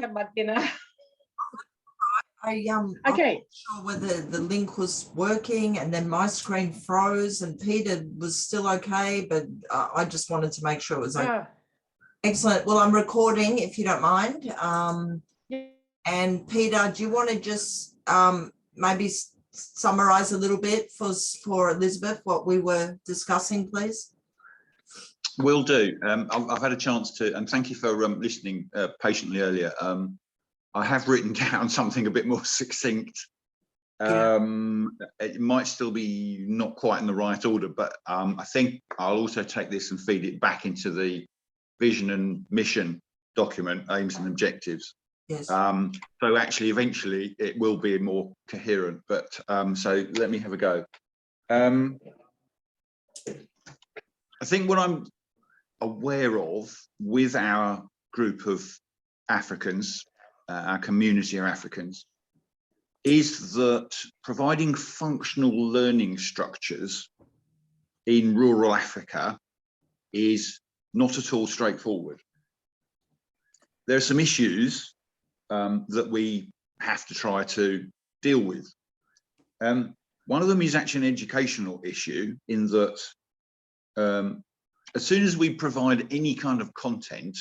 have my dinner. Okay. I'm not sure whether the link was working, and then my screen froze, and Peter was still okay, but I just wanted to make sure it was okay. Excellent. Well, I'm recording, if you don't mind. Yeah. And Peter, do you want to just maybe summarize a little bit for Elisabeth what we were discussing, please? Will do. I've had a chance to, and thank you for listening patiently earlier. I have written down something a bit more succinct. It might still be not quite in the right order, but I think I'll also take this and feed it back into the vision and mission document, aims and objectives. Yes. So actually, eventually, it will be more coherent. But so let me have a go. I think what I'm aware of with our group of Africans, our community of Africans, is that providing functional learning structures in rural Africa is not at all straightforward. There are some issues that we have to try to deal with. One of them is actually an educational issue, in that as soon as we provide any kind of content,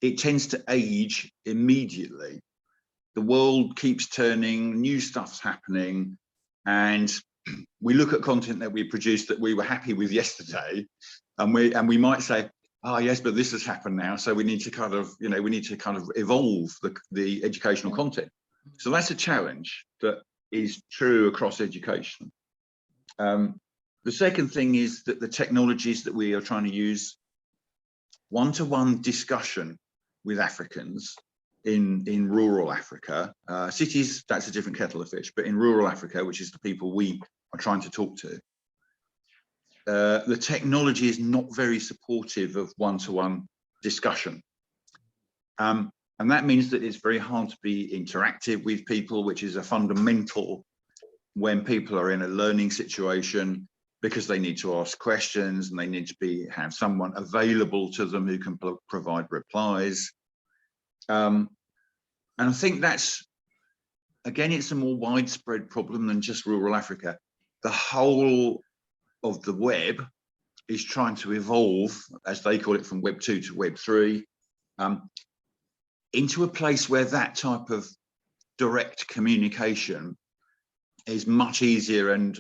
it tends to age immediately. The world keeps turning, new stuff's happening, and we look at content that we produced that we were happy with yesterday, and we might say, oh yes, but this has happened now, so we need to kind of, we need to kind of evolve the educational content. So that's a challenge that is true across education. The second thing is that the technologies that we are trying to use, one-to-one discussion with Africans in rural Africa, cities, that's a different kettle of fish, but in rural Africa, which is the people we are trying to talk to, the technology is not very supportive of one-to-one discussion. And that means that it's very hard to be interactive with people, which is a fundamental when people are in a learning situation, because they need to ask questions and they need to have someone available to them who can provide replies. And I think that's, again, it's a more widespread problem than just rural Africa. The whole of the web is trying to evolve, as they call it, from Web 2 to Web 3, into a place where that type of direct communication is much easier and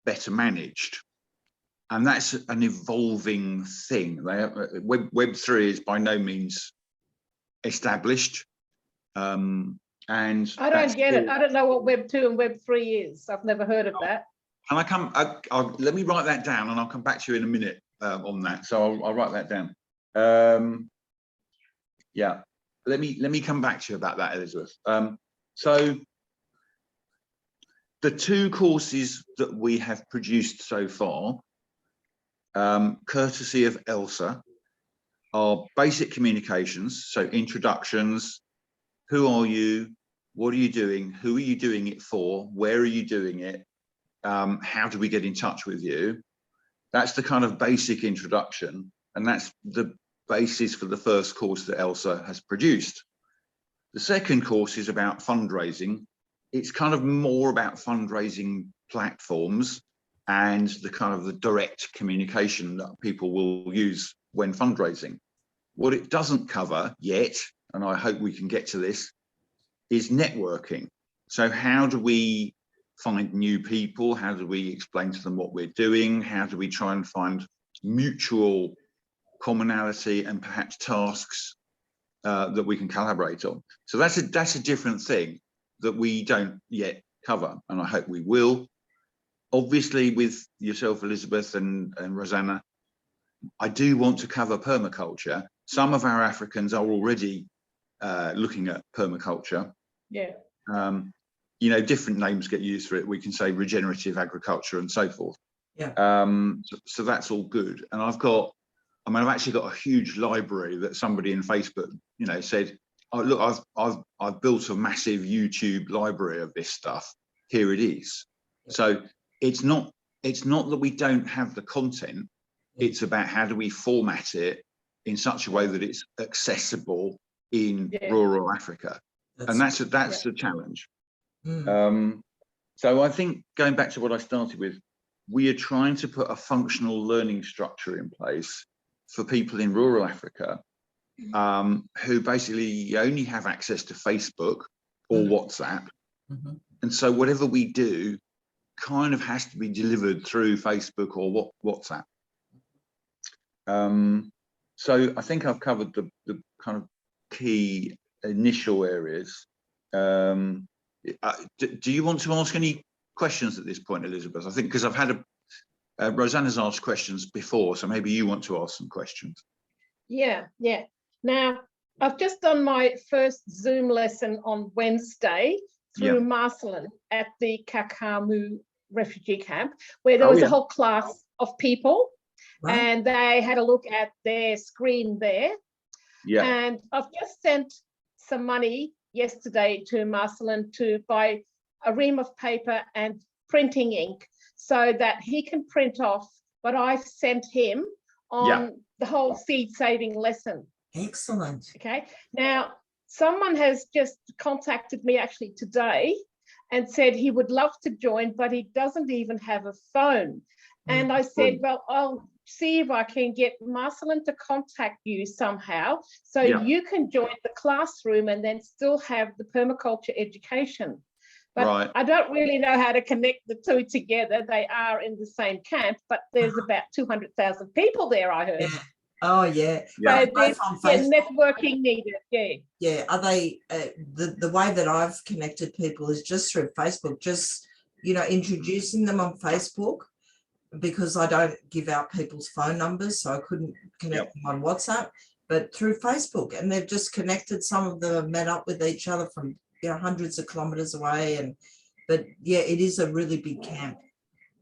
better managed. And that's an evolving thing. Web 3 is by no means established. And I don't get it. I don't know what Web 2 and Web 3 is. I've never heard of that. And let me write that down, and I'll come back to you in a minute on that. So I'll write that down. Yeah, let me come back to you about that, Elisabeth. So the two courses that we have produced so far, courtesy of Elsa, are basic communications, so introductions, who are you, what are you doing, who are you doing it for, where are you doing it, how do we get in touch with you? That's the kind of basic introduction, and that's the basis for the first course that Elsa has produced. The second course is about fundraising. It's kind of more about fundraising platforms and the kind of the direct communication that people will use when fundraising. What it doesn't cover yet, and I hope we can get to this, is networking. So how do we find new people? How do we explain to them what we're doing? How do we try and find mutual commonality and perhaps tasks that we can collaborate on? So that's a different thing that we don't yet cover, and I hope we will. Obviously, with yourself, Elisabeth, and Rosanna, I do want to cover permaculture. Some of our Africans are already looking at permaculture. Yeah. Different names get used for it. We can say regenerative agriculture and so forth. Yeah. So that's all good. And I've actually got a huge library that somebody in Facebook, said, oh, look, I've built a massive YouTube library of this stuff. Here it is. So it's not that we don't have the content. It's about how do we format it in such a way that it's accessible in rural Africa. And that's the challenge. So I think, going back to what I started with, we are trying to put a functional learning structure in place for people in rural Africa who basically only have access to Facebook or WhatsApp. And so whatever we do kind of has to be delivered through Facebook or WhatsApp. So I think I've covered the kind of key initial areas. Do you want to ask any questions at this point, Elisabeth? I think because I've had Rosanna's asked questions before, so maybe you want to ask some questions. Yeah. Now, I've just done my first Zoom lesson on Wednesday through Marcelin at the Kakamu refugee camp, where there was a whole class of people, and they had a look at their screen there. And I've just sent some money yesterday to Marcelin to buy a ream of paper and printing ink so that he can print off what I've sent him on the whole seed saving lesson. Excellent. Okay. Now, someone has just contacted me actually today and said he would love to join, but he doesn't even have a phone. And I said, well, I'll see if I can get Marcelin to contact you somehow so you can join the classroom and then still have the permaculture education. But I don't really know how to connect the two together. They are in the same camp, but there's about 200,000 people there, I heard. Oh, yeah. So there's networking needed, Yeah, are they, the way that I've connected people is just through Facebook, just, you know, introducing them on Facebook, because I don't give out people's phone numbers, so I couldn't connect them on WhatsApp, but through Facebook, and they've just connected. Some of them have met up with each other from, you know, hundreds of kilometers away, but yeah, it is a really big camp,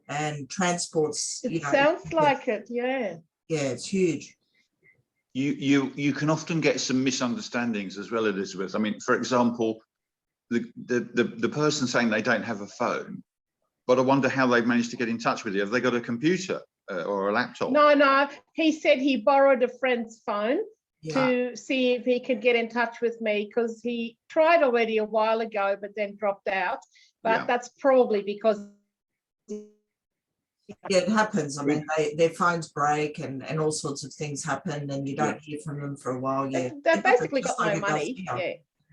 and transports. It sounds like it, yeah, it's huge. You can often get some misunderstandings as well, Elisabeth. I mean, for example, the person saying they don't have a phone, but I wonder how they've managed to get in touch with you. Have they got a computer or a laptop? No. He said he borrowed a friend's phone to see if he could get in touch with me, because he tried already a while ago, but then dropped out. But that's probably because... Yeah, it happens. I mean, their phones break and all sorts of things happen, and you don't hear from them for a while. They've basically got no money.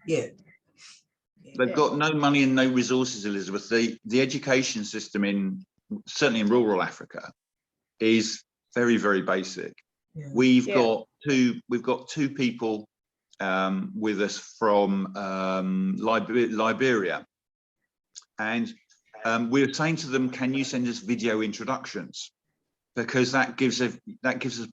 They've got no money and no resources, Elisabeth. The education system certainly in rural Africa is very, very basic. We've got two people with us from Liberia, and we're saying to them, can you send us video introductions, because that gives us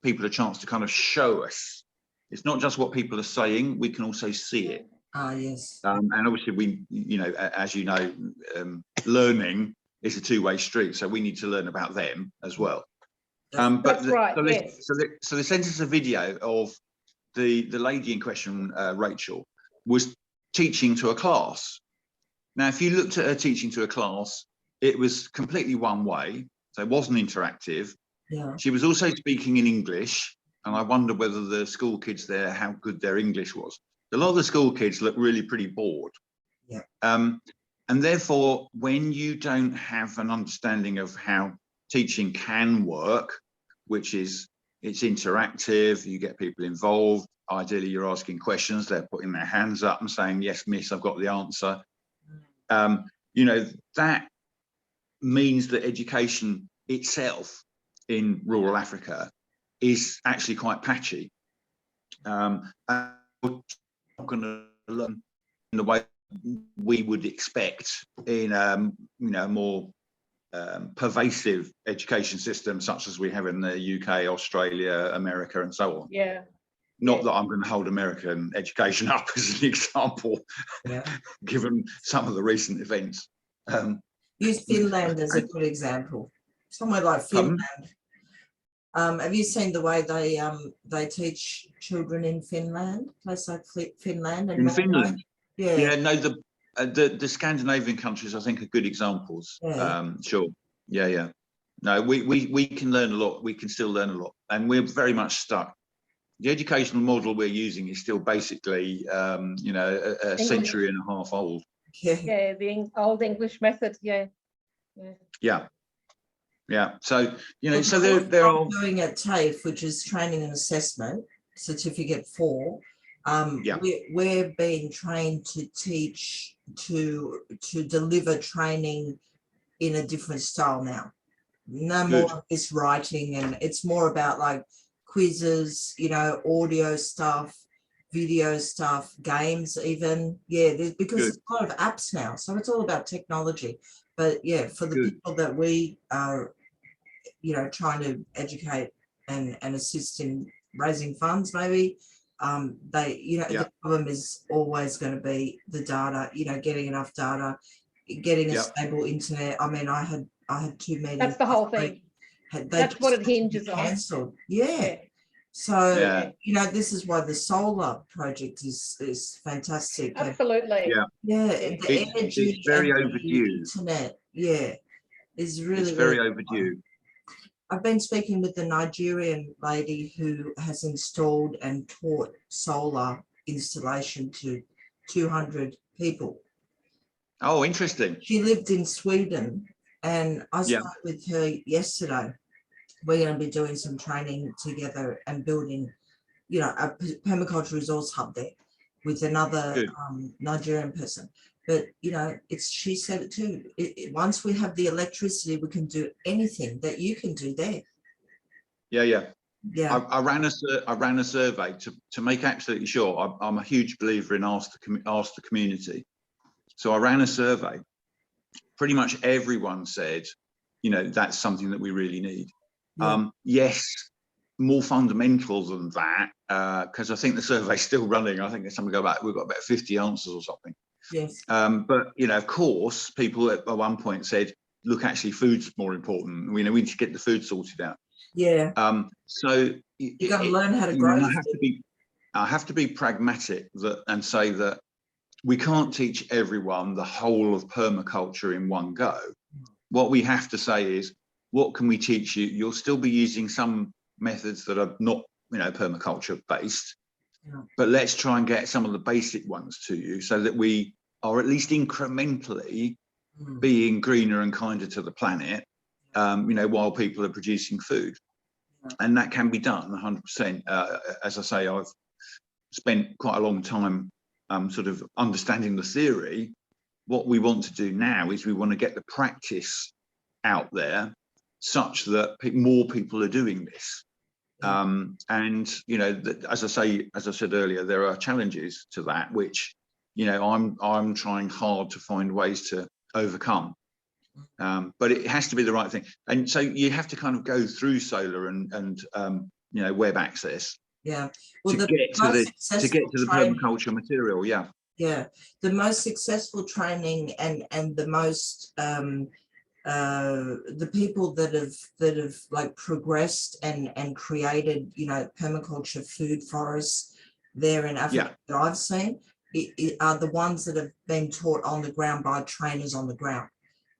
people a chance to kind of show us. It's not just what people are saying, we can also see it. Yes. And obviously we, you know, as you know, learning is a two-way street, so we need to learn about them as well. So they sent us a video of the lady in question, Rachel, was teaching to a class. Now, if you looked at her teaching to a class, it was completely one way, so it wasn't interactive. She was also speaking in English, and I wonder whether the school kids there, how good their English was. A lot of the school kids look really pretty bored. And therefore, when you don't have an understanding of how teaching can work, which is it's interactive, you get people involved, ideally you're asking questions, they're putting their hands up and saying, yes, miss, I've got the answer. You know, that means that education itself in rural Africa is actually quite patchy. And we're not going to learn in the way we would expect in you know, more pervasive education system such as we have in the UK, Australia, America, and so on. Not that I'm going to hold American education up as an example, given some of the recent events. Use Finland as a good example. Somewhere like Finland. Have you seen the way they teach children in Finland? Place like Finland. And in Finland? Yeah. No, the Scandinavian countries, I think, are good examples. Sure. No, we can learn a lot. We can still learn a lot, and we're very much stuck the educational model we're using is still basically, you know, a century and a half old. Yeah, the old English method. Yeah. So, you know, Well, so the they're all doing at TAFE, which is training and assessment, certificate 4. We're being trained to teach, to deliver training in a different style now. No more of this writing, and it's more about like quizzes, you know, audio stuff, video stuff, games even. Yeah, because there's a lot of apps now, so it's all about technology. But yeah, for the people that we are, you know, trying to educate and assist in raising funds, maybe, they, you know, the problem is always going to be the data, you know, getting enough data, getting a stable internet. I mean, I had 2 meetings. That's the whole thing. That's what it hinges on. Cancelled. Yeah. So, you know, this is why the solar project is fantastic. Absolutely. Yeah. The energy, it's very and overdue. the internet, is really, it's very really overdue. I've been speaking with the Nigerian lady who has installed and taught solar installation to 200 people. Oh, interesting. She lived in Sweden, and I spoke with her yesterday. We're going to be doing some training together and building, you know, a permaculture resource hub there with another Nigerian person. But, you know, she said it too. Once we have the electricity, we can do anything that you can do there. Yeah. I ran a survey to make absolutely sure. I'm a huge believer in ask the community. So I ran a survey. Pretty much everyone said, you know, that's something that we really need. Yes, more fundamental than that, because I think the survey's still running. I think there's something about, we've got about 50 answers or something. Yes. But, you know, of course, people at one point said, look, actually, food's more important. We need to get the food sorted out. Yeah. So you got to learn how to grow. I have to be pragmatic and say that we can't teach everyone the whole of permaculture in one go. What we have to say is, what can we teach you? You'll still be using some methods that are not, you know, permaculture based, but let's try and get some of the basic ones to you so that we are at least incrementally being greener and kinder to the planet, you know, while people are producing food. And that can be done 100%. As I say, I've spent quite a long time sort of understanding the theory. What we want to do now is we want to get the practice out there such that more people are doing this. And, you know, as I said earlier, there are challenges to that, which, you know, I'm trying hard to find ways to overcome. But it has to be the right thing. And so you have to kind of go through solar and you know, web access. Yeah. Well, to get to the permaculture material. Yeah. The most successful training and the most the people that have like progressed and created, you know, permaculture food forests there in Africa that I've seen are the ones that have been taught on the ground by trainers on the ground,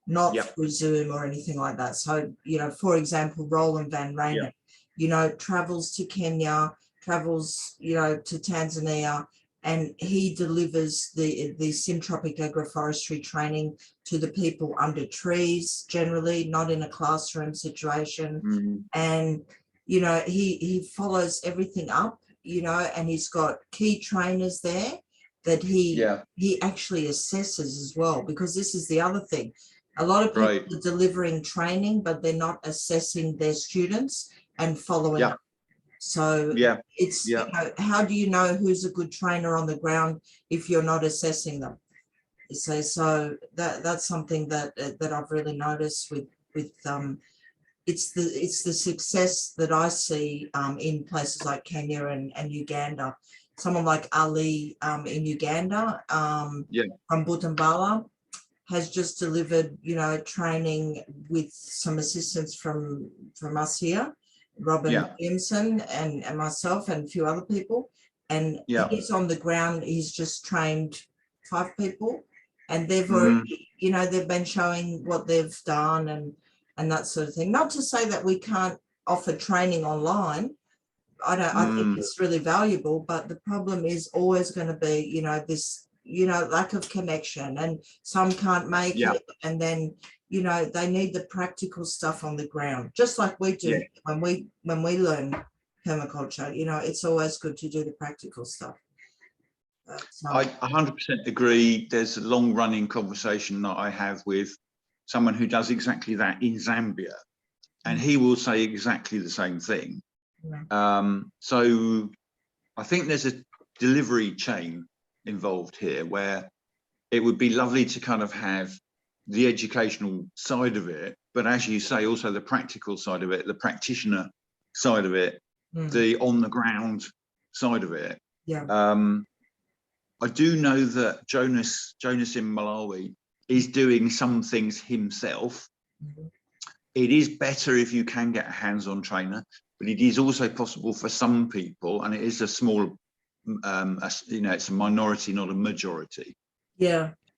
not through Zoom or anything like that. So, you know, for example, Roland van Reynen, you know, travels to Kenya, travels, you know, to Tanzania, and he delivers the syntropic agroforestry training to the people under trees, generally, not in a classroom situation. And, you know, he follows everything up, you know, and he's got key trainers there that he actually assesses as well, because this is the other thing. A lot of people are delivering training, but they're not assessing their students and following up. So it's, you know, how do you know who's a good trainer on the ground if you're not assessing them? So that's something that I've really noticed with it's the success that I see in places like Kenya and Uganda. Someone like Ali in Uganda from Butambala has just delivered, you know, training with some assistance from us here, Robin Williamson and myself and a few other people. And he's on the ground, he's just trained 5 people, and they've already, you know, they've been showing what they've done and that sort of thing. Not to say that we can't offer training online, I think it's really valuable, but the problem is always going to be, you know, this, you know, lack of connection, and some can't make it, and then, you know, they need the practical stuff on the ground, just like we do when we learn permaculture. You know, it's always good to do the practical stuff. I 100% agree. There's a long running conversation that I have with someone who does exactly that in Zambia, and he will say exactly the same thing. So I think there's a delivery chain involved here, where it would be lovely to kind of have the educational side of it, but as you say, also the practical side of it, the practitioner side of it, the on the ground side of it. I do know that Jonas in Malawi is doing some things himself. It is better if you can get a hands-on trainer, but it is also possible for some people, and it is a small, you know, it's a minority, not a majority,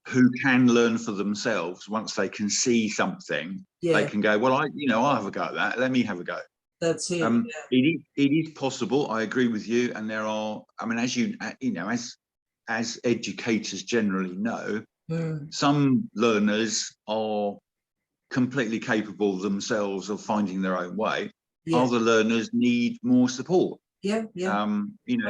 who can learn for themselves. Once they can see something, they can go, well, I'll have a go at that. Let me have a go. That's it. It is possible. I agree with you. And there are, I mean, as you know, as educators generally know, some learners are completely capable themselves of finding their own way. Other learners need more support. You know,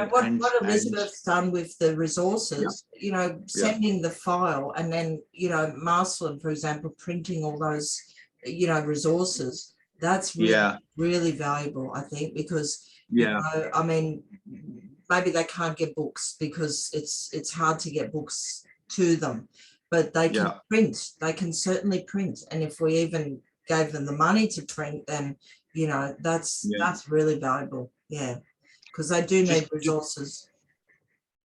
what Elisabeth's done with the resources, you know, sending the file, and then, you know, Marcelin, for example, printing all those, you know, resources. That's really, really valuable, I think, because, you know, I mean, maybe they can't get books because it's hard to get books to them, but they can print. They can certainly print, and if we even gave them the money to print, then, you know, that's really valuable. Because they do need resources.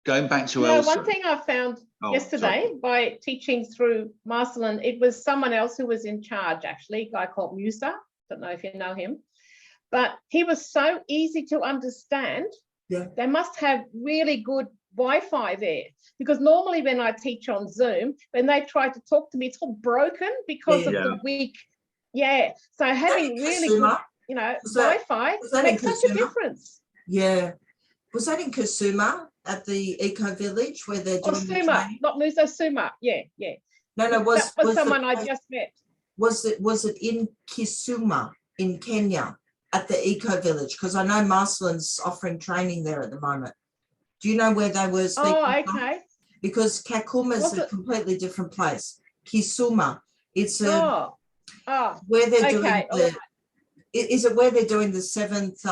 Going back to Elsa. One thing I found yesterday by teaching through Marcelin, it was someone else who was in charge, actually, a guy called Musa. Don't know if you know him, but he was so easy to understand. They must have really good Wi-Fi there, because normally when I teach on Zoom, when they try to talk to me, it's all broken because of the weak. So having really good, you know, Wi-Fi makes such a difference. Was that in Kasuma at the Eco Village where they're doing the Suma, training? not Musa, Suma. No, was someone I just met. Was it in Kisumu in Kenya at the Eco Village? Because I know Marcelin's offering training there at the moment. Do you know where they were speaking from? Because Kakuma is a completely different place. Kisumu, it's where they're doing the. Is it where they're doing the 7th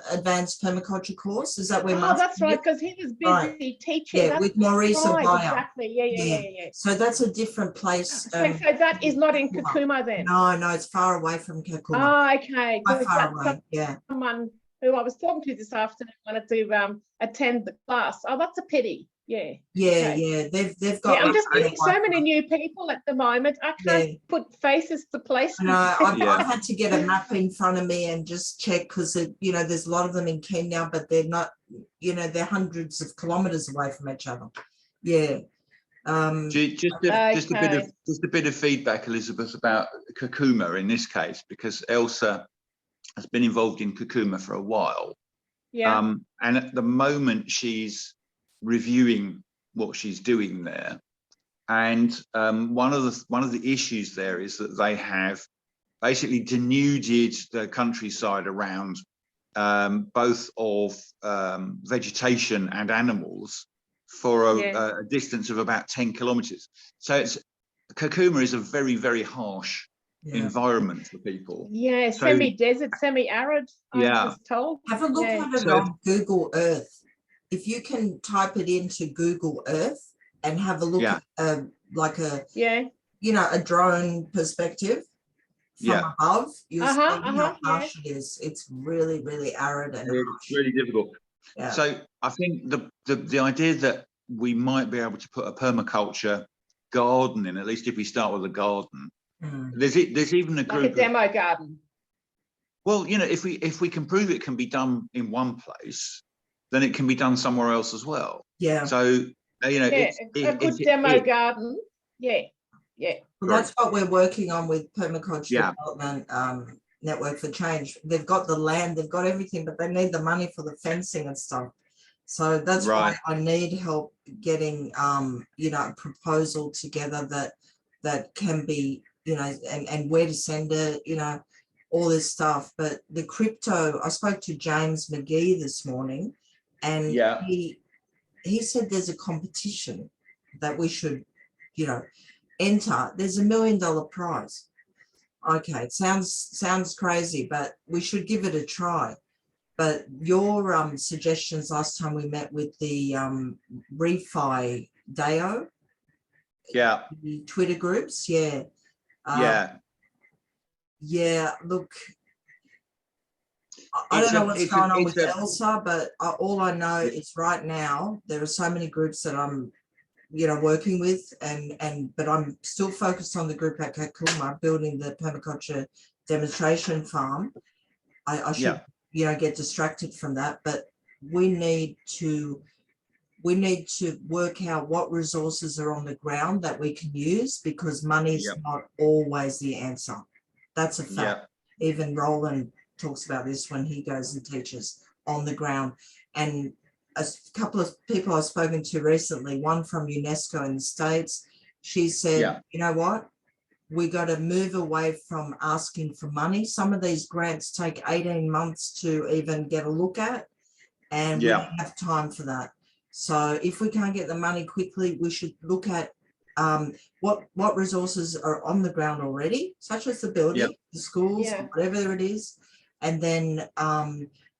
advanced permaculture course? Is that where? That's right, because he was busy teaching. With Maurice O'Brien. Exactly. So that's a different place. So that is not in Kakuma then? No, it's far away from Kakuma. Okay. Quite far away. Someone who I was talking to this afternoon wanted to attend the class. Oh, that's a pity. They've got. I'm just meeting so many new people at the moment. I can't put faces to places. No, I've had to get a map in front of me and just check, because you know, there's a lot of them in Kenya, but they're not, you know, they're hundreds of kilometers away from each other. Just a bit of feedback, Elisabeth, about Kakuma in this case, because Elsa has been involved in Kakuma for a while. And at the moment she's reviewing what she's doing there, and one of the issues there is that they have basically denuded the countryside around both of vegetation and animals for a distance of about 10 kilometers. So Kakuma is a very, very harsh environment for people. Semi-desert, semi-arid, I was told. Have a look at it on Google Earth. If you can type it into Google Earth and have a look at like a you know, a drone perspective from above, you'll see how harsh it is. It's really, really arid and it's really difficult. So I think the idea that we might be able to put a permaculture garden in, at least if we start with a garden, there's even a group, like a demo garden. Well, you know, if we can prove it can be done in one place, then it can be done somewhere else as well. So you know, a good demo garden. Well, that's what we're working on with permaculture development. Network for Change. They've got the land, they've got everything, but they need the money for the fencing and stuff. So that's why I need help getting, you know, a proposal together that can be, you know, and where to send it, you know, all this stuff. But the crypto, I spoke to James McGee this morning, and he said there's a competition that we should, you know, enter. There's $1 million prize. Okay, it sounds crazy, but we should give it a try. But your suggestions last time we met with the refi Deo, the Twitter groups, look, I don't know what's going on with Elsa, but all I know is right now there are so many groups that I'm, you know, working with, but I'm still focused on the group at Kakuma, building the permaculture demonstration farm. I should, you know, get distracted from that, but we need to work out what resources are on the ground that we can use, because money's not always the answer. That's a fact. Even Roland talks about this when he goes and teaches on the ground. And a couple of people I've spoken to recently, one from UNESCO in the States, she said, you know what? We got to move away from asking for money. Some of these grants take 18 months to even get a look at, and we don't have time for that. So if we can't get the money quickly, we should look at what resources are on the ground already, such as the building, the schools, whatever it is. And then,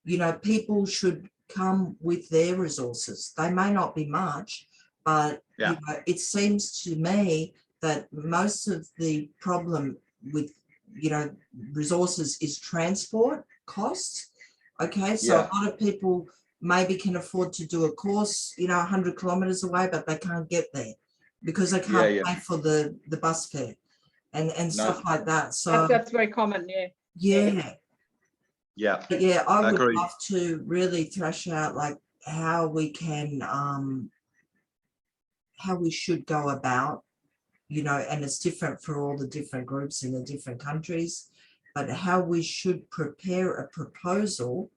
you know, people should come with their resources. They may not be much, but you know, it seems to me that most of the problem with, you know, resources is transport costs. Okay, so a lot of people maybe can afford to do a course, you know, 100 kilometers away, but they can't get there because they can't pay for the bus fare and stuff like that. So that's very common. But I would love to really thrash out like how we can, how we should go about, you know, and it's different for all the different groups in the different countries, but how we should prepare a proposal,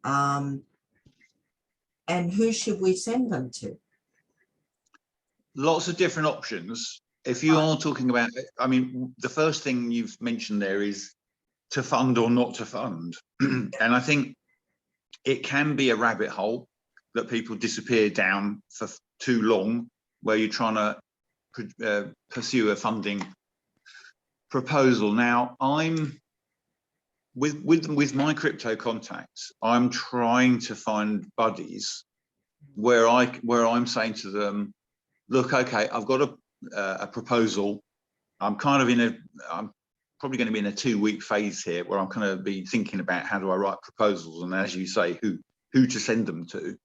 and who should we send them to? Lots of different options. If you are talking about, I mean, the first thing you've mentioned there is to fund or not to fund. And I think it can be a rabbit hole that people disappear down for too long, where you're trying to pursue a funding proposal. Now, I'm with my crypto contacts, I'm trying to find buddies where I'm saying to them, look, okay, I've got a proposal. I'm probably going to be in a 2-week phase here where I'm going to be thinking about how do I write proposals, and as you say, who to send them to.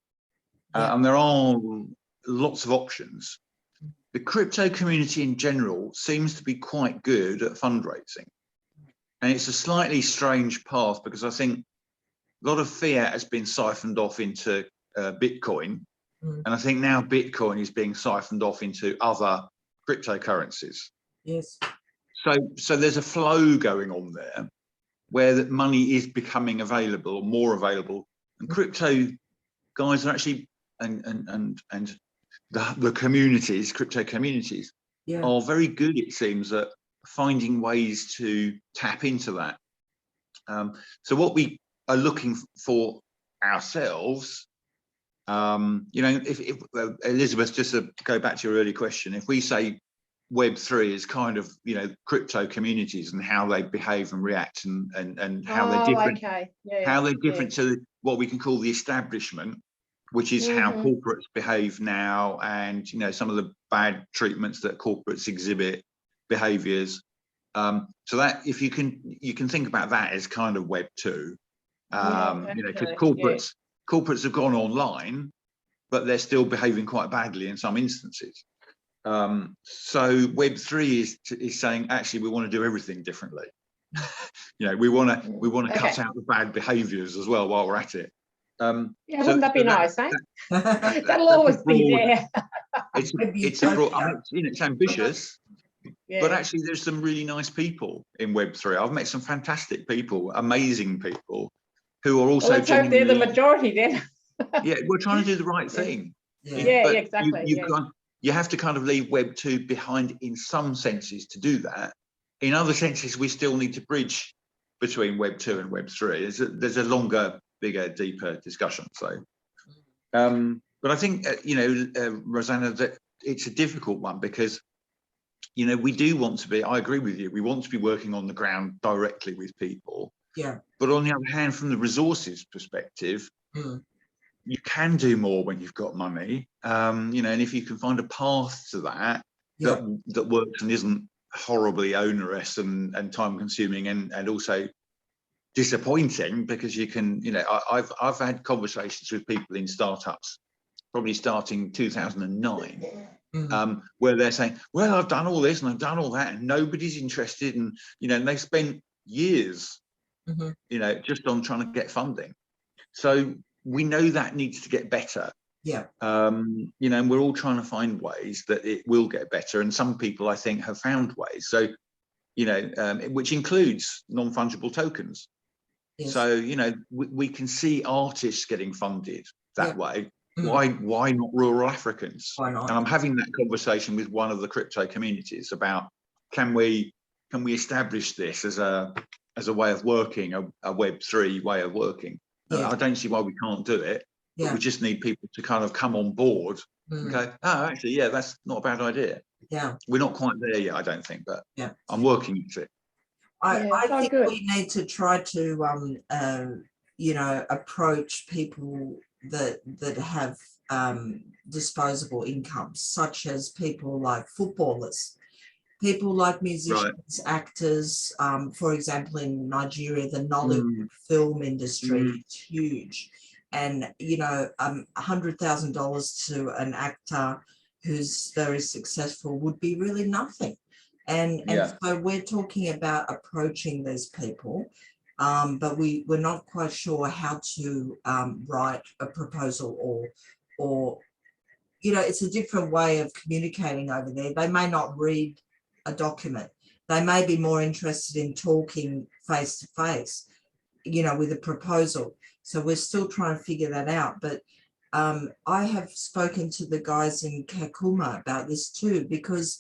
And there are lots of options. The crypto community in general seems to be quite good at fundraising. And it's a slightly strange path because I think a lot of fiat has been siphoned off into Bitcoin. And I think now Bitcoin is being siphoned off into other cryptocurrencies. Yes. So there's a flow going on there where that money is becoming available, more available, and crypto guys are actually and the communities, crypto communities, are very good, it seems, at finding ways to tap into that. So what we are looking for ourselves, you know, if Elisabeth, just to go back to your earlier question, if we say Web3 is kind of, you know, crypto communities and how they behave and react and how they're different, how they're different to what we can call the establishment, which is how corporates behave now, and, you know, some of the bad treatments that corporates exhibit, behaviors. So that if you can think about that as kind of Web 2, you know, because corporates have gone online, but they're still behaving quite badly in some instances. So Web3 is saying, actually, we want to do everything differently. You know, we want to cut out the bad behaviors as well while we're at it. Wouldn't that be nice, eh? That'll always be there. It's a broad, I mean, you know, it's ambitious, But actually, there's some really nice people in Web3. I've met some fantastic people, amazing people, who are also let's hope they're the majority then. Yeah, we're trying to do the right thing. Yeah, but exactly. You have to kind of leave Web 2 behind in some senses to do that. In other senses, we still need to bridge between Web 2 and Web 3. There's a longer, bigger, deeper discussion. So, but I think, Rosanna, that it's a difficult one because, we do want to be, I agree with you, we want to be working on the ground directly with people. Yeah. But on the other hand, from the resources perspective, you can do more when you've got money, and if you can find a path to that that works and isn't horribly onerous and time consuming and also disappointing, because you can, I've had conversations with people in startups, probably starting 2009, where they're saying, well, I've done all this and I've done all that and nobody's interested, and and they spent years just on trying to get funding. So we know that needs to get better. And we're all trying to find ways that it will get better, and some people I think have found ways, so which includes non-fungible tokens. So we can see artists getting funded that way. Why not rural Africans? Why not? And I'm having that conversation with one of the crypto communities about, can we establish this as a way of working, a Web3 way of working? I don't see why we can't do it, but we just need people to kind of come on board and go, oh, actually, that's not a bad idea. We're not quite there yet, I don't think, but I'm working at it. I think we need to try to, approach people that have disposable incomes, such as people like footballers, people like musicians, actors. For example, in Nigeria, the Nollywood film industry is huge. And, $100,000 to an actor who's very successful would be really nothing. And so we're talking about approaching these people, but we're not quite sure how to write a proposal or it's a different way of communicating over there. They may not read a document. They may be more interested in talking face to face, with a proposal. So we're still trying to figure that out. But I have spoken to the guys in Kakuma about this too, because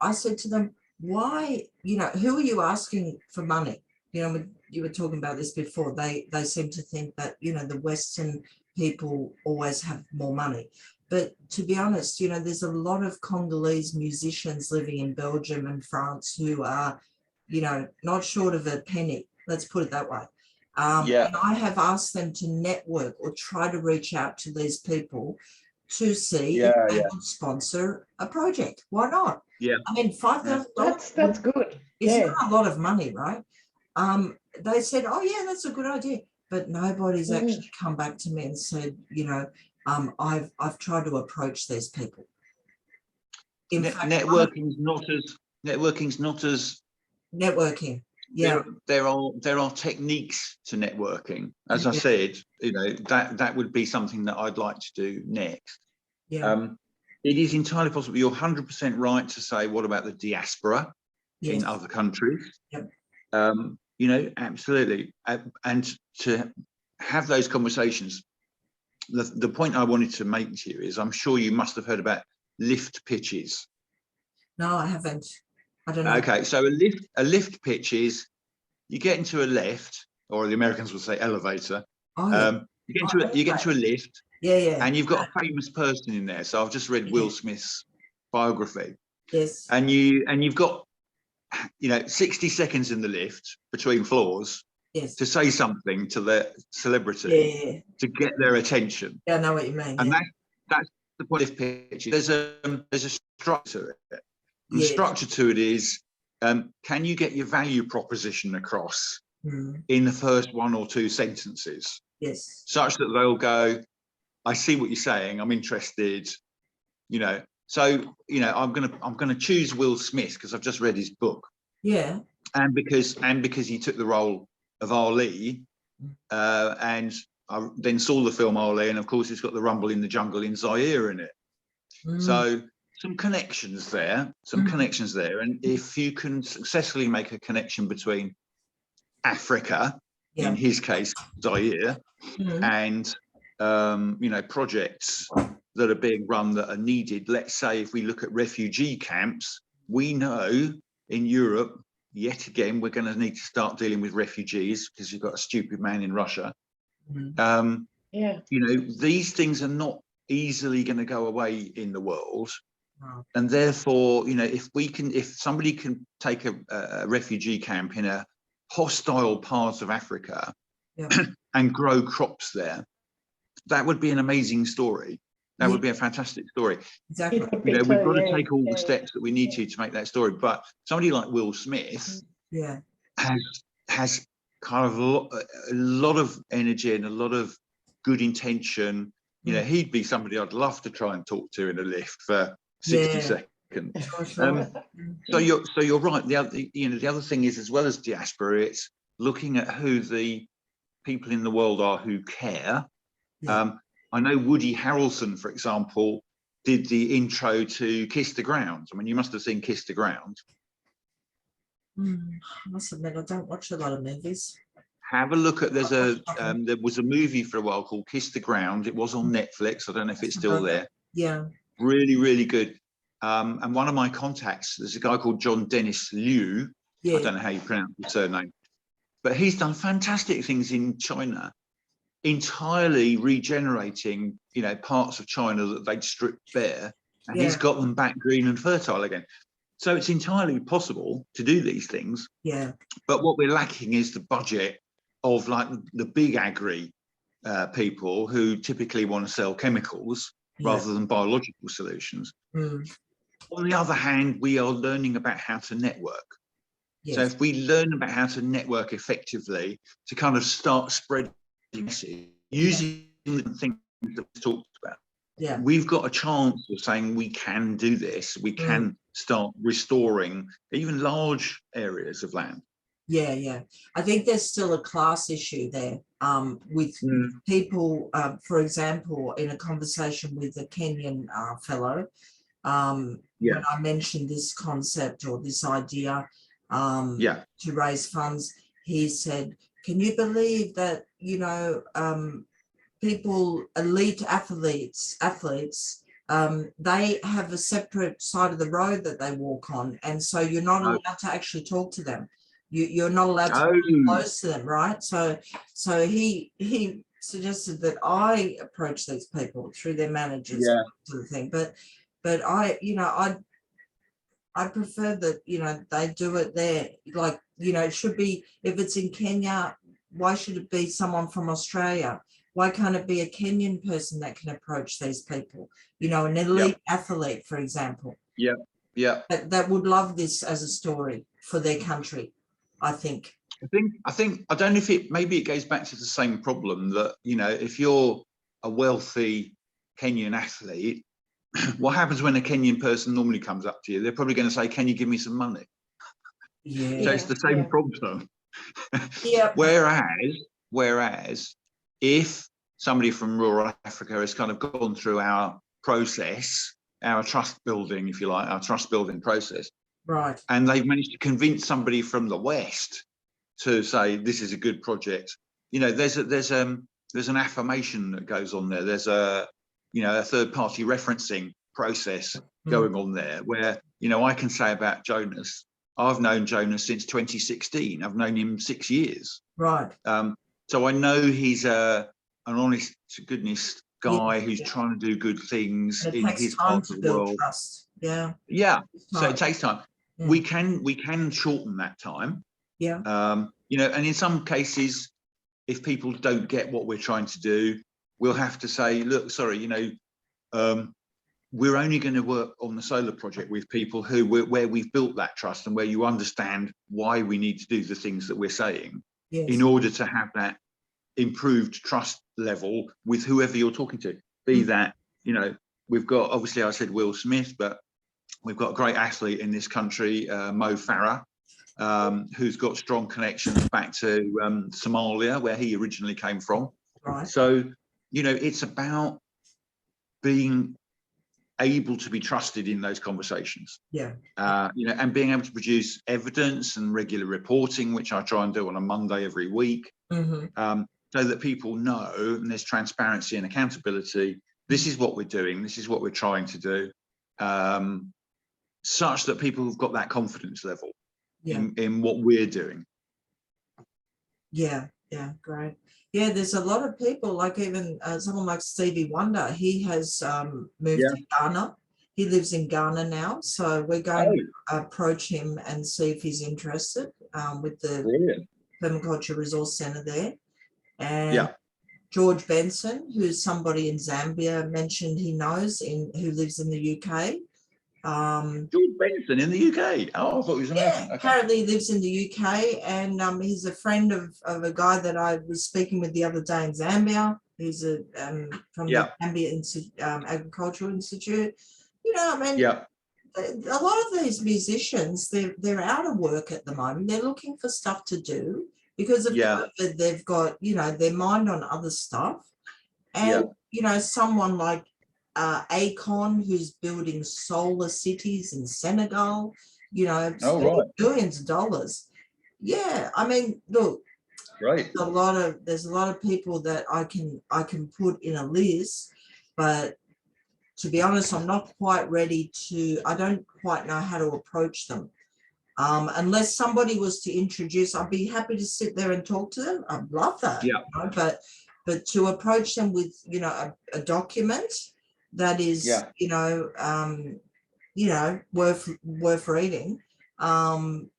I said to them, why, who are you asking for money? You were talking about this before. They seem to think that, the Western people always have more money. But to be honest, there's a lot of Congolese musicians living in Belgium and France who are, not short of a penny. Let's put it that way. And I have asked them to network or try to reach out to these people to see if they would sponsor a project. Why not? I mean, $5,000. That's good. It's not a lot of money, right? They said, oh yeah, that's a good idea. But nobody's actually come back to me and said, I've tried to approach these people. In fact, networking's not as networking. There are techniques to networking. As I said, that would be something that I'd like to do next. It is entirely possible. You're 100% right to say, what about the diaspora in other countries? Absolutely. And to have those conversations. The point I wanted to make to you is, I'm sure you must have heard about lift pitches. No, I haven't. I don't know. Okay, so a lift pitch is, you get into a lift, or the Americans will say elevator. You get into a lift, and you've got a famous person in there. So I've just read Will Smith's biography. And you've got 60 seconds in the lift between floors to say something to the celebrity to get their attention. I know what you mean. And that's the point of pitch. There's a structure to it. And the structure to it is, can you get your value proposition across in the first one or two sentences? Such that they'll go, I see what you're saying, I'm interested, So, I'm gonna choose Will Smith because I've just read his book. And because he took the role of Ali, and I then saw the film Ali, and of course it's got the Rumble in the Jungle in Zaire in it. some connections there, and if you can successfully make a connection between Africa, in his case Zaire, and you know, projects that are being run that are needed. Let's say if we look at refugee camps, we know in Europe, yet again, we're going to need to start dealing with refugees because you've got a stupid man in Russia. You know, these things are not easily going to go away in the world. And therefore, you know, if somebody can take a refugee camp in a hostile part of Africa and grow crops there, that would be an amazing story. That would be a fantastic story. Exactly. You know, we've got to take all the steps that we need to make that story. But somebody like Will Smith has kind of a lot of energy and a lot of good intention. You know, he'd be somebody I'd love to try and talk to in a lift for 60 seconds. So you're right. The other thing is, as well as diaspora, it's looking at who the people in the world are who care. I know Woody Harrelson, for example, did the intro to Kiss the Ground. I mean, you must have seen Kiss the Ground. I must admit, I don't watch a lot of movies. Have a look at, there was a movie for a while called Kiss the Ground. It was on Netflix. I don't know if it's still there. Really, really good. And one of my contacts, there's a guy called John Dennis Liu. I don't know how you pronounce his surname, but he's done fantastic things in China, entirely regenerating, you know, parts of China that they'd stripped bare, and he's got them back green and fertile again. So it's entirely possible to do these things. But what we're lacking is the budget of like the big agri people who typically want to sell chemicals rather than biological solutions. On the other hand, we are learning about how to network. So if we learn about how to network effectively to kind of start spreading message using the things that we talked about, we've got a chance of saying we can do this. We can start restoring even large areas of land. I think there's still a class issue there with people, for example, in a conversation with a Kenyan fellow, when I mentioned this concept or this idea to raise funds, he said, can you believe that, you know, people, elite athletes, they have a separate side of the road that they walk on, and so you're not allowed to actually talk to them. You're not allowed to be close to them, right? So he suggested that I approach these people through their managers, sort of thing. But I, you know, I prefer that, you know, they do it there. Like, you know, it should be, if it's in Kenya, why should it be someone from Australia? Why can't it be a Kenyan person that can approach these people? You know, an elite athlete, for example. That would love this as a story for their country, I think. I don't know if maybe it goes back to the same problem that, you know, if you're a wealthy Kenyan athlete, what happens when a Kenyan person normally comes up to you? They're probably going to say, can you give me some money? So it's the same problem. Whereas if somebody from rural Africa has kind of gone through our process, our trust building, if you like, our trust building process, and they've managed to convince somebody from the West to say this is a good project, you know, there's an affirmation that goes on there. There's a, you know, a third party referencing process going on there where, you know, I can say about Jonas, I've known Jonas since 2016. I've known him 6 years. So I know he's an honest to goodness guy who's trying to do good things in his part of the world. Trust. So it takes time. We can shorten that time. You know, and in some cases, if people don't get what we're trying to do, we'll have to say, look, sorry, you know, we're only going to work on the solar project with people where we've built that trust and where you understand why we need to do the things that we're saying in order to have that improved trust level with whoever you're talking to. Be that, you know, we've got, obviously I said Will Smith, but we've got a great athlete in this country, Mo Farah, who's got strong connections back to Somalia, where he originally came from. So, you know, it's about being able to be trusted in those conversations. Yeah. You know, and being able to produce evidence and regular reporting, which I try and do on a Monday every week, so that people know, and there's transparency and accountability. This is what we're doing. This is what we're trying to do, such that people have got that confidence level in what we're doing. Yeah, yeah, great. Yeah, there's a lot of people, like even someone like Stevie Wonder. He has moved to Ghana. He lives in Ghana now, so we're going to approach him and see if he's interested with the Permaculture Resource Centre there. And George Benson, who's somebody in Zambia, mentioned he knows who lives in the UK. George Benson in the UK. Oh, I thought he was American. Yeah, apparently he lives in the UK, and he's a friend of a guy that I was speaking with the other day in Zambia. He's from the Zambia Agricultural Institute. You know, I mean, a lot of these musicians, they're out of work at the moment. They're looking for stuff to do because of COVID. They've got, you know, their mind on other stuff. And, you know, someone like Akon, who's building solar cities in Senegal, you know, billions of dollars. Yeah, I mean, look, there's a lot of people that I can put in a list, but to be honest, I'm not quite ready to. I don't quite know how to approach them. Unless somebody was to introduce, I'd be happy to sit there and talk to them. I'd love that. You know, but to approach them with, you know, a document that is, you know, worth reading,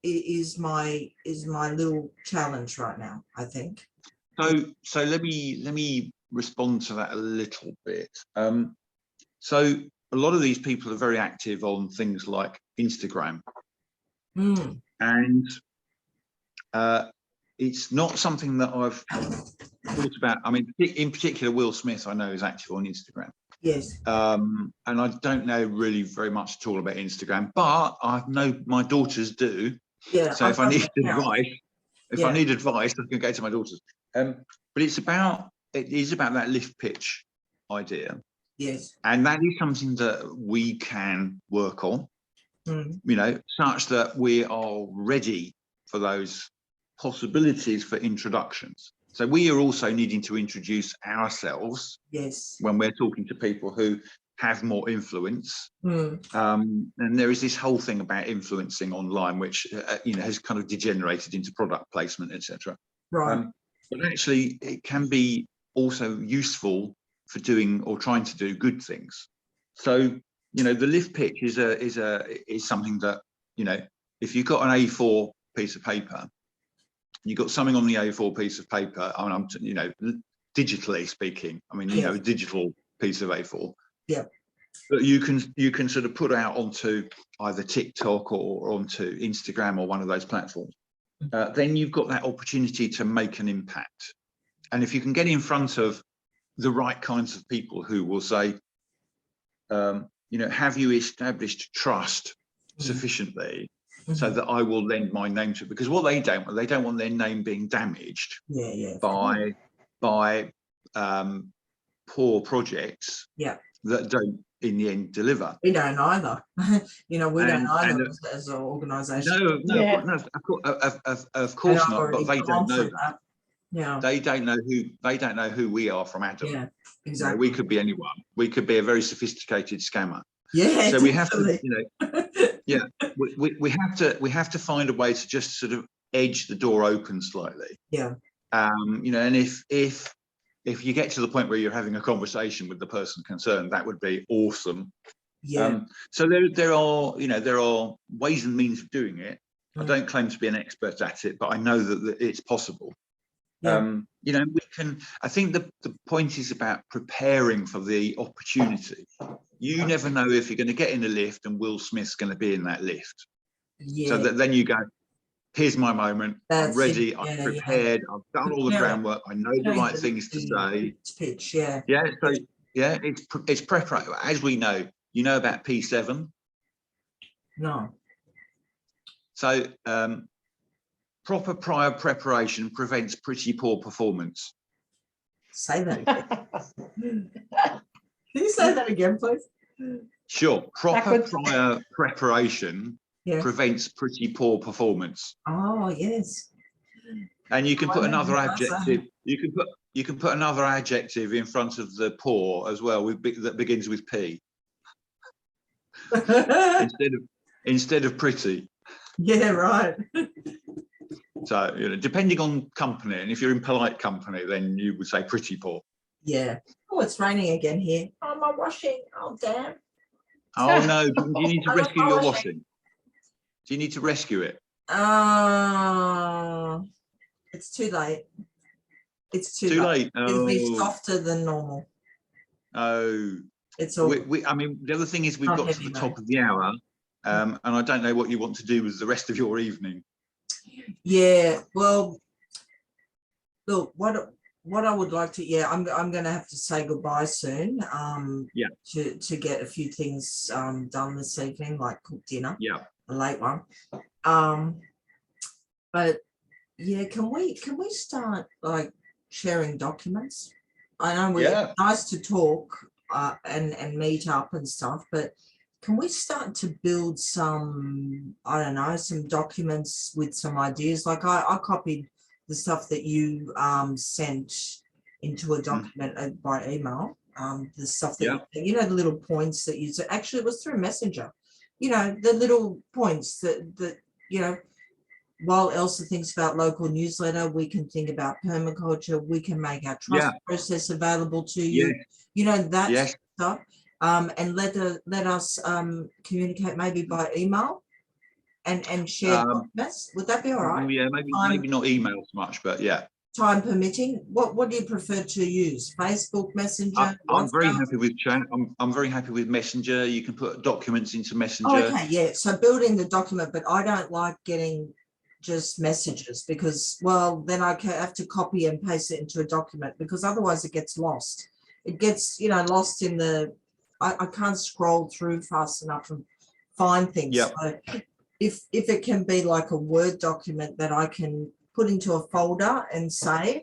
is my little challenge right now, I think. So let me respond to that a little bit. So a lot of these people are very active on things like Instagram, and it's not something that I've thought about. I mean, in particular, Will Smith, I know, is active on Instagram. Yes. And I don't know really very much at all about Instagram, but I know my daughters do. Yeah. So if I need advice, I need advice, I can go to my daughters. But it is about that lift pitch idea. Yes. And that is something that we can work on, you know, such that we are ready for those possibilities for introductions. So we are also needing to introduce ourselves when we're talking to people who have more influence. And there is this whole thing about influencing online, which, you know, has kind of degenerated into product placement, etc. Right. But actually, it can be also useful for doing or trying to do good things. So, you know, the lift pitch is something that, you know, if you've got an A4 piece of paper, you've got something on the A4 piece of paper, I mean, I'm, you know, digitally speaking, I mean, you know, a digital piece of A4. Yeah. But you can sort of put out onto either TikTok or onto Instagram or one of those platforms. Then you've got that opportunity to make an impact. And if you can get in front of the right kinds of people who will say, you know, have you established trust sufficiently so that I will lend my name to it? Because what they don't want their name being damaged by poor projects that don't in the end deliver. We don't either. You know, we don't either as an organisation. No, of course not. But they don't know that. Yeah, they don't know who we are from Adam. Yeah, exactly. You know, we could be anyone. We could be a very sophisticated scammer. Yeah, so we have to, you know, we have to find a way to just sort of edge the door open slightly. Yeah. You know, and if you get to the point where you're having a conversation with the person concerned, that would be awesome. Yeah. So there are ways and means of doing it. I don't claim to be an expert at it, but I know that it's possible. Yeah. You know, I think the point is about preparing for the opportunity. You never know if you're going to get in a lift and Will Smith's going to be in that lift. Yeah. So that then you go, here's my moment. I'm ready. I'm prepared. I've done all the groundwork. I know the right things to say. Pitch, yeah. Yeah. So yeah, it's preparation. As we know, you know about P7? No. So proper prior preparation prevents pretty poor performance. Say that again. Can you say that again, please? Sure. Proper Backwards. prior preparation prevents pretty poor performance. Oh, yes. And you can put another That's adjective. You can put another adjective in front of the poor as well, that begins with P instead of pretty. Yeah, right. So, you know, depending on company, and if you're in polite company, then you would say pretty poor. Yeah. Oh, it's raining again here. Oh, my washing. Oh, damn. Oh no! Do you need to rescue your washing? Do you need to rescue it? It's too late. It's too Too late. late. It'll be Oh, softer than normal. oh. It's all I mean, the other thing is we've not got to heavy the top rain. of the hour, and I don't know what you want to do with the rest of your evening. Yeah. Well, look, what I would like to, I'm going to have to say goodbye soon. Yeah. To get a few things done this evening, like cook dinner. Yeah. A late one. But yeah, can we start like sharing documents? I know it's nice to talk and meet up and stuff, but can we start to build some, I don't know, some documents with some ideas? Like I copied the stuff that you sent into a document by email. The stuff that you know, the little points that you actually, it was through Messenger. You know, the little points that you know. While Elsa thinks about local newsletter, we can think about permaculture. We can make our trust process available to you. You know, that stuff. And let us communicate maybe by email and share documents. Would that be all right? Yeah, maybe not email so much, but yeah. Time permitting. What do you prefer to use? Facebook, Messenger? I'm very happy with chat. I'm very happy with Messenger. You can put documents into Messenger. Oh, okay, yeah. So building the document, but I don't like getting just messages because, well, then I have to copy and paste it into a document because otherwise it gets lost. It gets, you know, lost in the, I can't scroll through fast enough and find things. Yeah. So if it can be like a Word document that I can put into a folder and save,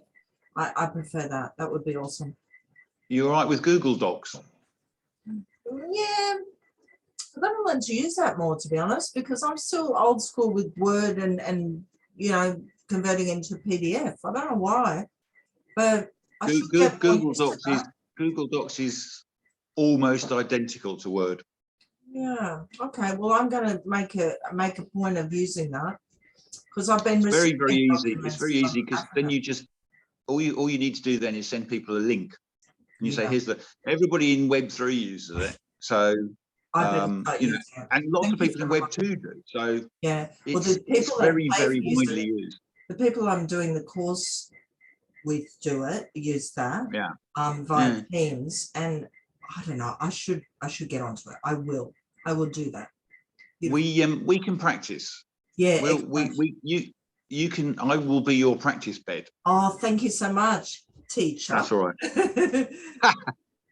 I prefer that. That would be awesome. You all right with Google Docs? Yeah. I'm going to learn to use that more, to be honest, because I'm still old school with Word and you know, converting into PDF. I don't know why, but I should get Google Docs is almost identical to Word. Yeah. Okay. Well, I'm going to make a point of using that because I've been very easy. It's very easy because then you just all you need to do then is send people a link, and you say, "Here's everybody in Web3 uses it." So. You know, and lots of people in Web 2 do. So yeah, well, it's very widely used. The people I'm doing the course with use that. Yeah. Via Teams, and I don't know. I should get onto it. I will do that. Beautiful. We can practice. Yeah. You can. I will be your practice bed. Oh, thank you so much, teacher. That's all right.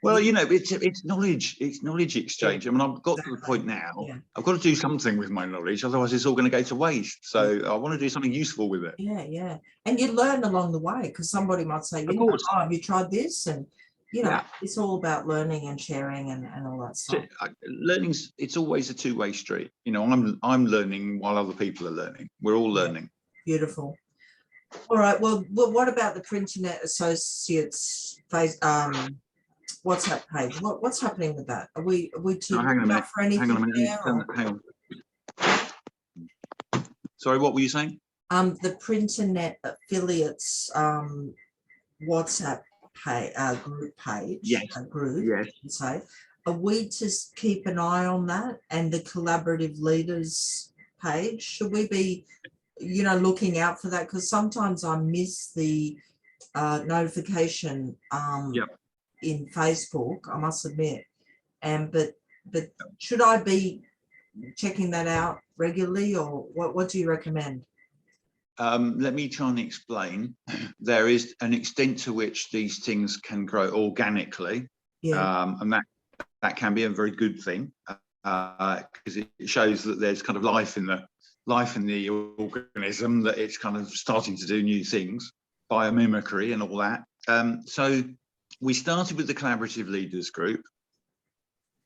Well, you know, it's knowledge exchange. I mean, I've got to the point now. I've got to do something with my knowledge, otherwise it's all going to go to waste. So I want to do something useful with it. Yeah. And you learn along the way because somebody might say, you know, oh, have you tried this? And you know, it's all about learning and sharing and all that stuff. Learning's it's always a two-way street. You know, I'm learning while other people are learning. We're all learning. Beautiful. All right. Well, what about the Printernet Associates WhatsApp page? What's happening with that? Are we too up for anything? Hang on. Sorry, what were you saying? The Printernet Affiliates WhatsApp group page. Yes. Say, are we to keep an eye on that and the collaborative leaders page? Should we be, you know, looking out for that? Because sometimes I miss the notification. In Facebook, I must admit, but should I be checking that out regularly, or what do you recommend? Let me try and explain. There is an extent to which these things can grow organically, and that can be a very good thing because it shows that there's kind of life in the organism, that it's kind of starting to do new things, biomimicry and all that. So we started with the collaborative leaders group,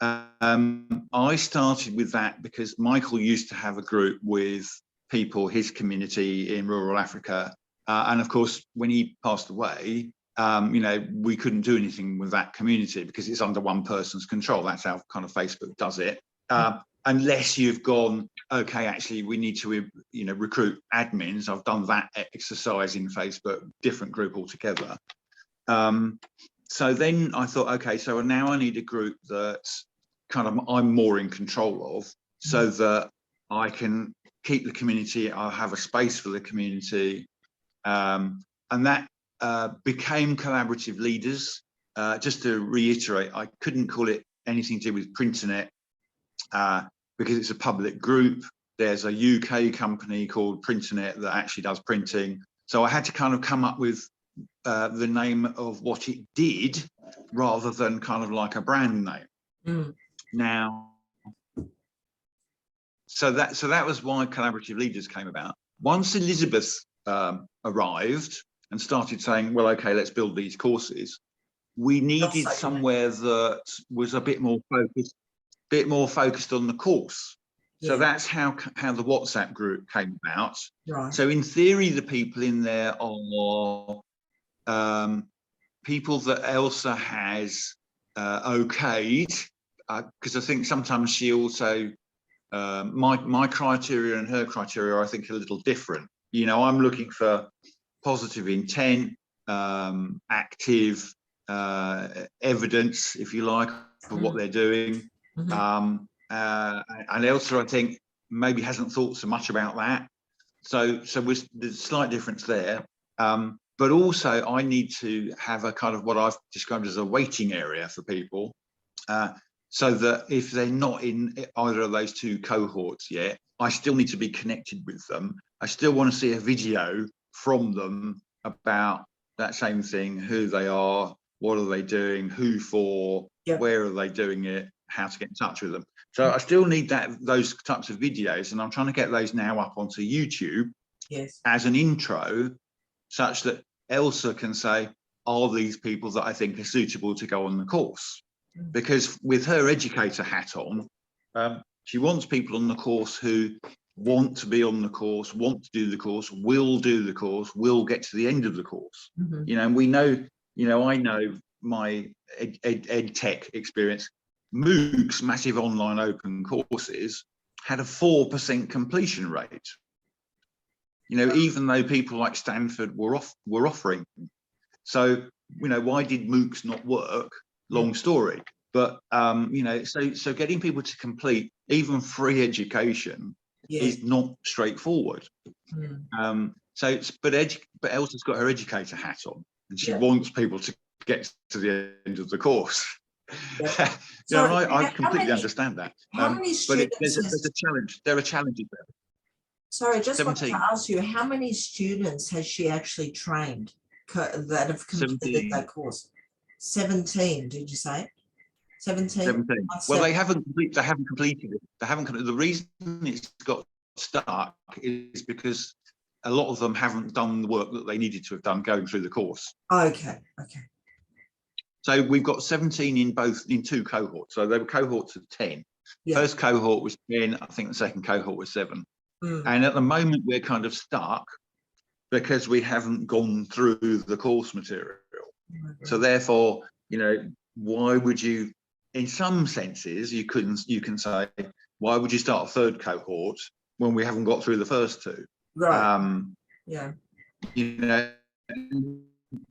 I started with that because Michael used to have a group with people, his community in rural Africa. And of course, when he passed away, you know, we couldn't do anything with that community because it's under one person's control. That's how kind of Facebook does it. Unless you've gone, okay, actually, we need to, you know, recruit admins. I've done that exercise in Facebook, different group altogether. So then I thought, okay, so now I need a group that kind of I'm more in control of, so that I can keep the community, I'll have a space for the community. And that became Collaborative Leaders. Just to reiterate, I couldn't call it anything to do with Printernet because it's a public group. There's a UK company called Printernet that actually does printing. So I had to kind of come up with the name of what it did rather than kind of like a brand name. Now, so that was why Collaborative Leaders came about. Once Elisabeth arrived and started saying, well, okay, let's build these courses, we needed somewhere that was a bit more focused on the course. Yeah. So that's how the WhatsApp group came about. Right. So in theory, the people in there are people that Elsa has okayed, because I think sometimes she also, my criteria and her criteria are, I think, a little different. You know, I'm looking for positive intent, active evidence, if you like, for what they're doing. And Elsa, I think, maybe hasn't thought so much about that. So there's a slight difference there. But also I need to have a kind of what I've described as a waiting area for people, so that if they're not in either of those two cohorts yet, I still need to be connected with them. I still want to see a video from them about that same thing, who they are, what are they doing, who for, where are they doing it, how to get in touch with them. So I still need those types of videos, and I'm trying to get those now up onto YouTube as an intro, such that Elsa can say, are these people that I think are suitable to go on the course? Because with her educator hat on, she wants people on the course who want to be on the course, want to do the course, will do the course, will get to the end of the course. You know, and we know, you know, I know my ed tech experience. MOOCs, massive online open courses, had a 4% completion rate. You know, even though people like Stanford were offering. So, you know, why did MOOCs not work? Long story. But you know, so getting people to complete even free education is not straightforward. But Elsa's got her educator hat on, and she wants people to get to the end of the course. So I completely understand that. How many students? But there's a challenge. There are challenges there. Sorry, I just wanted to ask you, how many students has she actually trained that have completed that course? 17, did you say? 17? Well, they haven't completed it. The reason it's got stuck is because a lot of them haven't done the work that they needed to have done going through the course. Okay. So we've got 17 in two cohorts. So they were cohorts of 10. First cohort was 10. I think the second cohort was 7. And at the moment we're kind of stuck because we haven't gone through the course material. So therefore, you know, why would you, in some senses, you can say, why would you start a third cohort when we haven't got through the first two? Right. You know,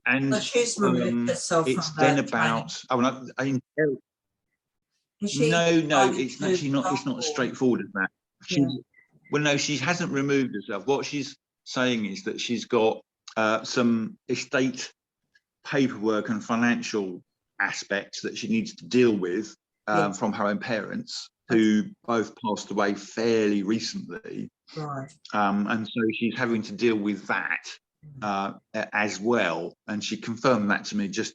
and so she's removed herself it's from then that about no, it's actually not. It's not as straightforward as that. Well, no, she hasn't removed herself. What she's saying is that she's got some estate paperwork and financial aspects that she needs to deal with from her own parents, who both passed away fairly recently. Right. And so she's having to deal with that as well. And she confirmed that to me just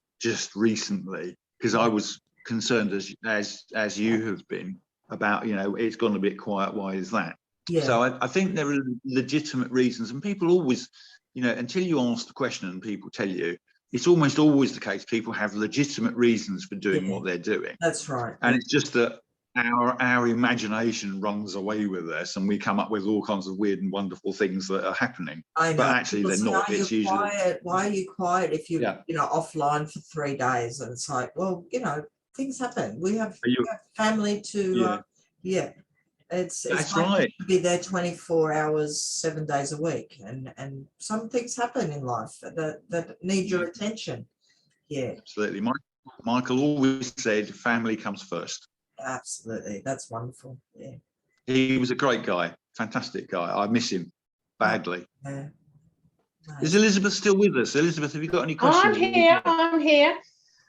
recently, because I was concerned, as you have been, about, you know, it's gone a bit quiet. Why is that? So I think there are legitimate reasons, and people always, you know, until you ask the question and people tell you, it's almost always the case. People have legitimate reasons for doing Yeah. what they're doing. That's right. And it's just that our imagination runs away with us, and we come up with all kinds of weird and wonderful things that are happening. I know. But actually, they're not. It's usually quiet. Why are you quiet if you're, Yeah. offline for 3 days? And it's like, well, things happen. We have family to, It's That's hard right. to be there 24 hours, 7 days a week, and some things happen in life that need your attention. Yeah, Absolutely. Michael always said family comes first. absolutely. That's wonderful. Yeah. He was a great guy, fantastic guy. I miss him badly. Yeah. Nice. Is Elisabeth still with us? Elisabeth, have you got any questions? I'm here.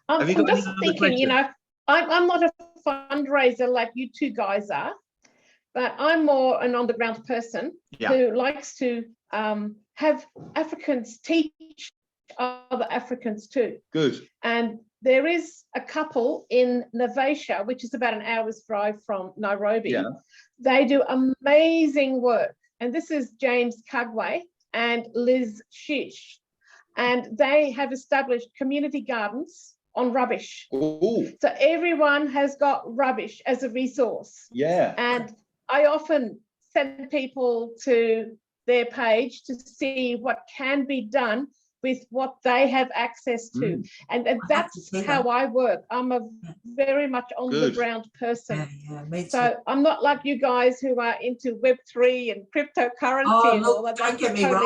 Have you got I'm just any other thinking, questions? I'm not a fundraiser like you two guys are, but I'm more an on-the-ground person who likes to have Africans teach other Africans too. Good. And there is a couple in Navasha, which is about an hour's drive from Nairobi. Yeah. They do amazing work. And this is James Kagwe and Liz Shish. And they have established community gardens on rubbish. Ooh. So everyone has got rubbish as a resource. Yeah. And I often send people to their page to see what can be done with what they have access to. And that's how I work. I'm a very much on the ground person. Yeah, me too. So I'm not like you guys who are into Web3 and cryptocurrency and all that. Don't get me totally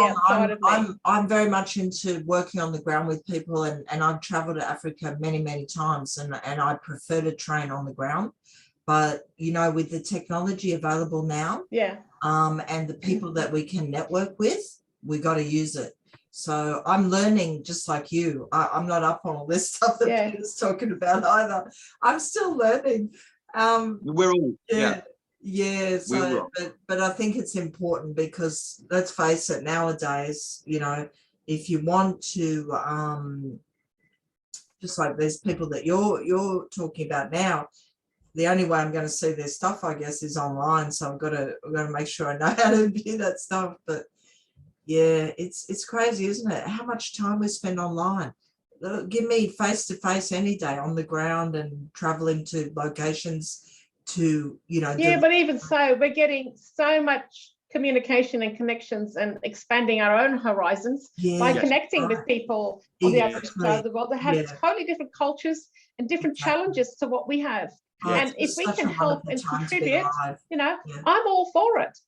wrong. I'm very much into working on the ground with people, and I've traveled to Africa many, many times, and I prefer to train on the ground. But, with the technology available now, and the people that we can network with, we got to use it. So I'm learning just like you. I'm not up on all this stuff that Peter's talking about either. I'm still learning. We're all, So, but I think it's important because let's face it, nowadays, if you want to, just like there's people that you're talking about now, the only way I'm going to see their stuff, I guess, is online. So I've got to make sure I know how to view that stuff. But yeah, it's crazy, isn't it? How much time we spend online. Give me face-to-face any day on the ground and traveling to locations to, but even so, we're getting so much communication and connections and expanding our own horizons by connecting with people on the other side of the world that have totally different cultures and different challenges to what we have. And if we can help and contribute, I'm all for it.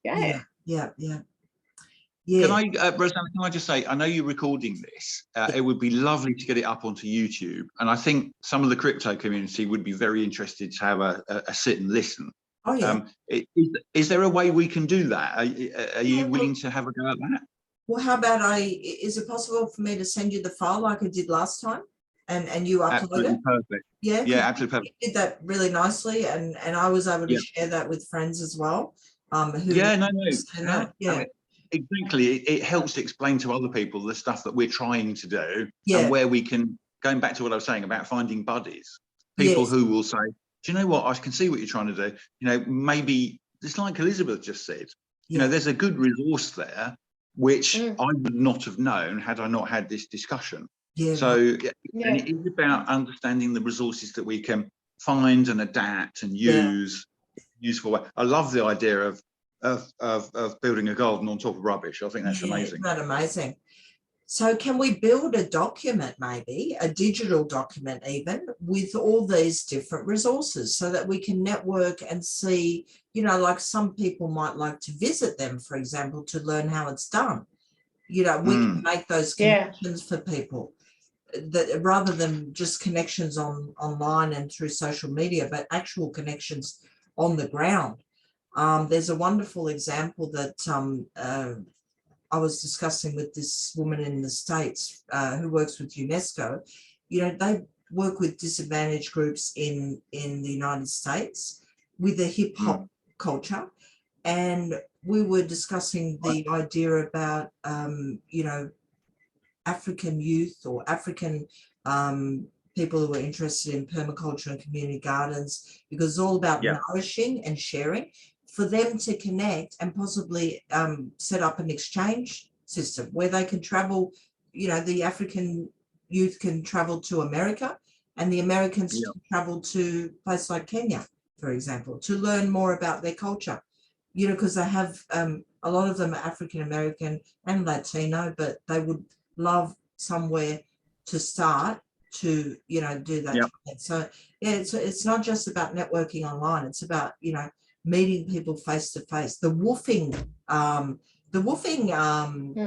Can I, Rosanna, can I just say, I know you're recording this. It would be lovely to get it up onto YouTube. And I think some of the crypto community would be very interested to have a sit and listen. Oh, yeah. Is there a way we can do that? Are you willing to have a go at that? Well, how about is it possible for me to send you the file like I did last time? And you upload absolutely it? Perfect. Yeah, absolutely perfect. You did that really nicely, and I was able to share that with friends as well. Exactly. It helps explain to other people the stuff that we're trying to do and where we can, going back to what I was saying about finding buddies, people who will say, do you know what, I can see what you're trying to do. Maybe it's like Elisabeth just said, there's a good resource there, which I would not have known had I not had this discussion. So and it is about understanding the resources that we can find and adapt and use useful way. I love the idea of building a garden on top of rubbish. I think that's amazing. Isn't that amazing? So can we build a document, maybe a digital document even, with all these different resources so that we can network and see, like some people might like to visit them, for example, to learn how it's done. We can make those connections for people, that rather than just connections online and through social media, but actual connections on the ground. There's a wonderful example that I was discussing with this woman in the States who works with UNESCO. They work with disadvantaged groups in the United States with a hip hop culture. And we were discussing the idea about, African youth or African people who are interested in permaculture and community gardens, because it's all about nourishing and sharing, for them to connect and possibly set up an exchange system where they can travel, the African youth can travel to America, and the Americans Yeah. can travel to places like Kenya, for example, to learn more about their culture. You know, because they have a lot of them are African American and Latino, but they would love somewhere to start to, you know, do that. Yeah. So yeah, it's not just about networking online. It's about, you know, meeting people face to face. The woofing,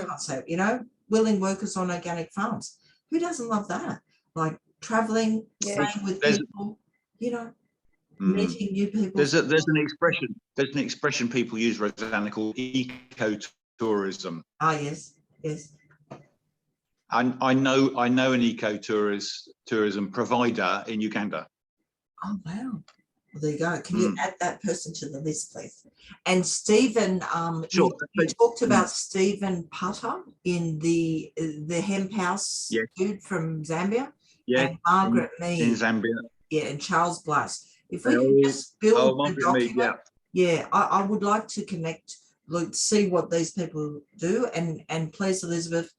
concept, you know, willing workers on organic farms. Who doesn't love that? Like traveling, Yeah. staying with There's- people, you know, Mm. meeting new people. There's an expression people use, Rosanna, called ecotourism. Ah, yes, yes. I know an tourism provider in Uganda. Oh, wow. Well, there you go. Can you add that person to the list, please? And Stephen, Sure. you talked about Stephen Putter in the hemp house Yes. dude from Zambia. Yeah, And Margaret in Mead. Zambia. Yeah, and Charles Blass. If we can just build a Margaret document, Mead, yeah. yeah, I would like to connect, look, see what these people do, and please, Elisabeth,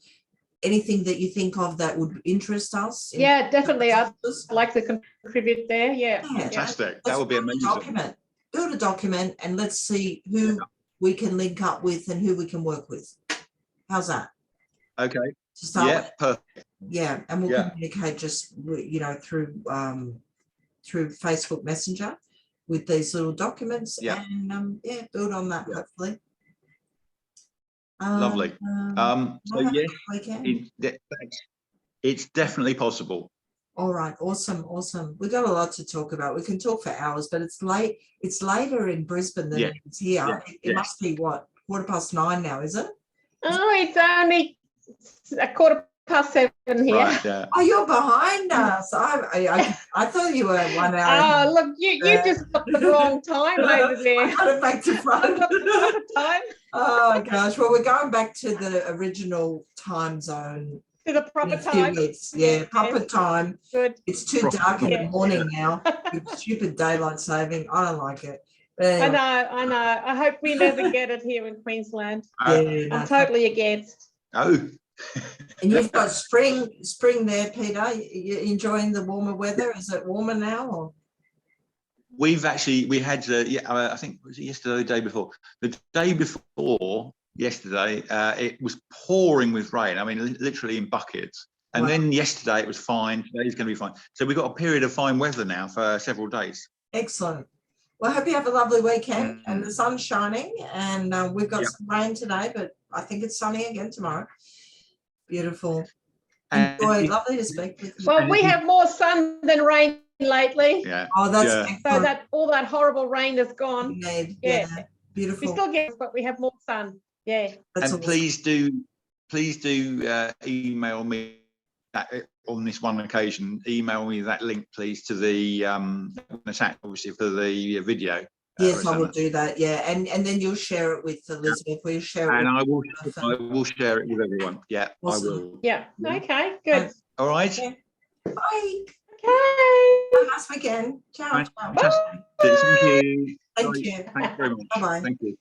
anything that you think of that would interest us. Yeah, definitely. I'd like to contribute there. Yeah. Fantastic. That Let's would be build a amazing. document. Build a document and let's see who we can link up with and who we can work with. How's that? Okay. To start Yeah, with? perfect. Yeah, and we'll Yeah. communicate just, you know, through Facebook Messenger with these little documents. Yeah. And yeah, build on that. Yeah. Hopefully. Lovely. So yes, it's definitely possible. All right, awesome. We've got a lot to talk about. We can talk for hours, but it's late. It's later in Brisbane than it is here. Yeah. It must be what, 9:15 now, is it? Oh, it's only 7:15 here. Right, yeah. Oh, you're behind us. I thought you were 1 hour. Oh, look, you just got the wrong time over there. I got it back to front. Proper time. Oh gosh. Well, we're going back to the original time zone. To the proper In a few time. weeks. Yeah, proper time. Good. It's too dark in the Yeah. morning now. With stupid daylight saving. I don't like it. But I anyway, know. I hope we never get it here in Queensland. yeah, no, I'm totally against. Oh, and you've got spring there, Peter. You enjoying the warmer weather? Is it warmer now? Or? we had, I think it was yesterday or the day before. The day before yesterday, it was pouring with rain. I mean, literally in buckets. And then yesterday it was fine. Today's going to be fine. So we've got a period of fine weather now for several days. Excellent. Well, I hope you have a lovely weekend and the sun's shining. And we've got some rain today, but I think it's sunny again tomorrow. Beautiful. Enjoy. Lovely to speak with you. Well, we have more sun than rain lately. Yeah. Oh, that's So that all that horrible rain is gone. yeah. Beautiful. We still get, but we have more sun. Yeah. That's and awesome. please do email me on this one occasion. Email me that link, please, to the obviously for the video. Yes, I will do that. Yeah, and then you'll share it with Elisabeth. Will you share it? And I with will share it with everyone. Yeah, awesome. I will. Yeah. Okay. Good. All right. Yeah. Bye. Okay. Have a nice weekend. Ciao. Fantastic. Thank you. Thank you. Thanks very much. Bye-bye. Thank you.